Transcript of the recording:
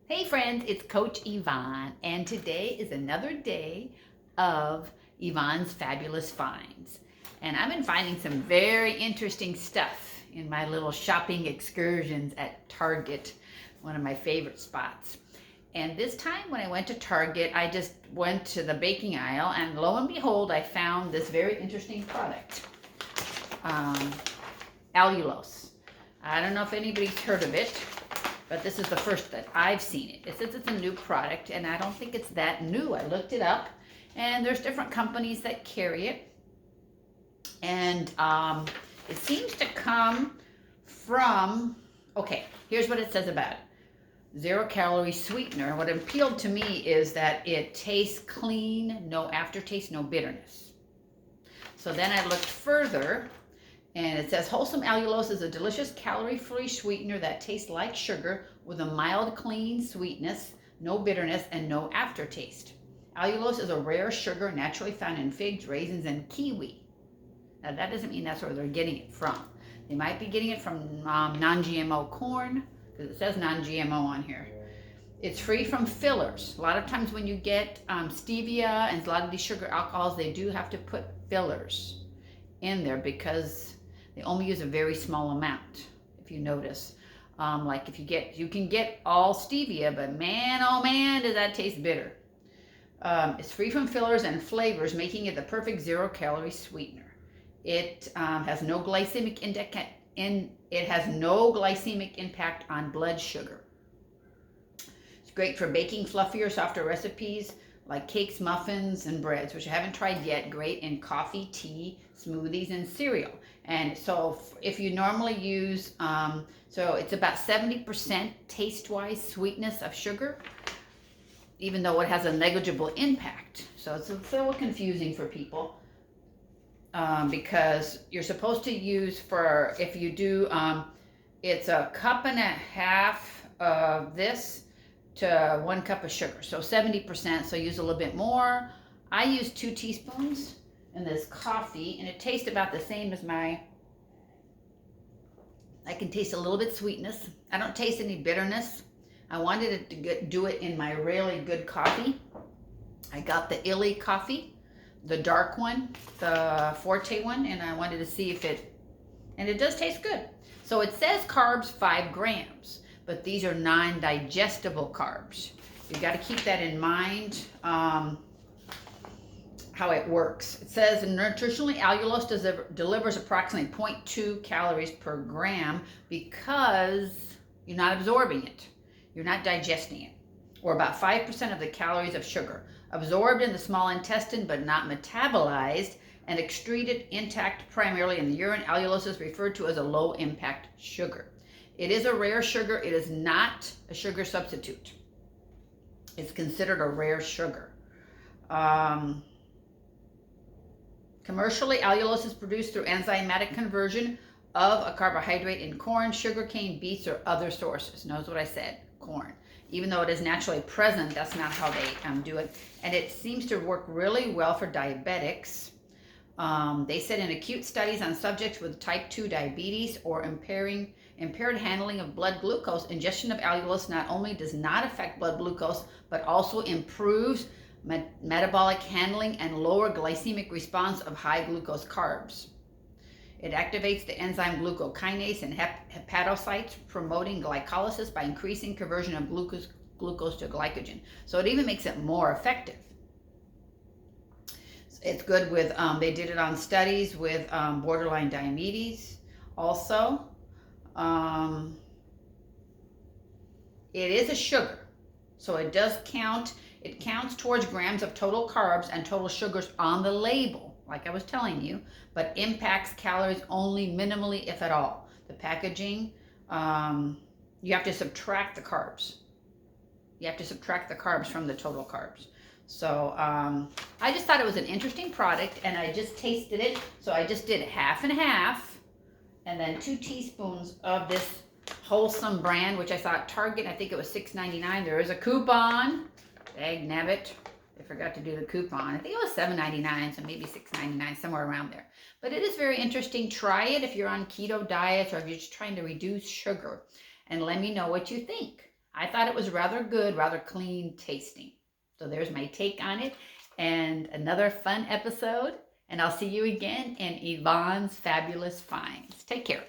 Hey friends, it's Coach Yvonne, and today is another day of Yvonne's Fabulous Finds. And I've been finding some very interesting stuff in my little shopping excursions at Target, one of my favorite spots. And this time when I went to Target, I just went to the baking aisle, and lo and behold, I found this very interesting product, Allulose. I don't know if anybody's heard of it, but this is the first that I've seen it. It says it's a new product, and I don't think it's that new. I looked it up, and there's different companies that carry it. And it seems to come from, okay, here's what it says about it. 0-calorie sweetener. What appealed to me is that it tastes clean, no aftertaste, no bitterness. So then I looked further, and it says wholesome allulose is a delicious calorie-free sweetener that tastes like sugar with a mild, clean sweetness, no bitterness, and no aftertaste. Allulose is a rare sugar naturally found in figs, raisins, and kiwi. Now that doesn't mean that's where they're getting it from. They might be getting it from non-GMO corn, because it says non-GMO on here. It's free from fillers. A lot of times when you get stevia and a lot of these sugar alcohols, they do have to put fillers in there because they only use a very small amount, if you notice. Like if you can get all stevia, but man, oh man, does that taste bitter. It's free from fillers and flavors, making it the perfect 0-calorie sweetener. It has no glycemic index. It has no glycemic impact on blood sugar. It's great for baking fluffier, softer recipes like cakes, muffins, and breads, which I haven't tried yet. Great in coffee, tea, smoothies, and cereal. And so if you normally use, so it's about 70% taste-wise sweetness of sugar, even though it has a negligible impact. So it's a little confusing for people because you're supposed to use if you do, it's a cup and a half of this to 1 cup of sugar. So 70%, so use a little bit more. I use 2 teaspoons in this coffee, and it tastes about the same as I can taste a little bit sweetness. I don't taste any bitterness. I wanted it to do it in my really good coffee. I got the Illy coffee, the dark one, the Forte one, and I wanted to see if and it does taste good. So it says carbs 5 grams, but these are non-digestible carbs. You got to keep that in mind, how it works. It says nutritionally, allulose delivers approximately 0.2 calories per gram because you're not absorbing it. You're not digesting it. Or about 5% of the calories of sugar. Absorbed in the small intestine but not metabolized and excreted intact primarily in the urine, allulose is referred to as a low-impact sugar. It is a rare sugar. It is not a sugar substitute. It's considered a rare sugar. Commercially, allulose is produced through enzymatic conversion of a carbohydrate in corn, sugarcane, beets, or other sources. Knows what I said, corn. Even though it is naturally present, that's not how they do it. And it seems to work really well for diabetics. They said in acute studies on subjects with type 2 diabetes or impaired handling of blood glucose, ingestion of allulose not only does not affect blood glucose, but also improves metabolic handling and lower glycemic response of high glucose carbs. It activates the enzyme glucokinase in hepatocytes, promoting glycolysis by increasing conversion of glucose to glycogen. So it even makes it more effective. It's good with, they did it on studies with borderline diabetes also. It is a sugar, so it does count. It counts towards grams of total carbs and total sugars on the label, like I was telling you, but impacts calories only minimally, if at all. The packaging, you have to subtract the carbs. You have to subtract the carbs from the total carbs. So I just thought it was an interesting product, and I just tasted it. So I just did half and half, and then 2 teaspoons of this wholesome brand, which I saw at Target. I think it was $6.99. There is a coupon. Dag nabbit. I forgot to do the coupon. I think it was $7.99, so maybe $6.99, somewhere around there. But it is very interesting. Try it if you're on keto diets or if you're just trying to reduce sugar. And let me know what you think. I thought it was rather good, rather clean tasting. So there's my take on it, and another fun episode. And I'll see you again in Yvonne's Fabulous Finds. Take care.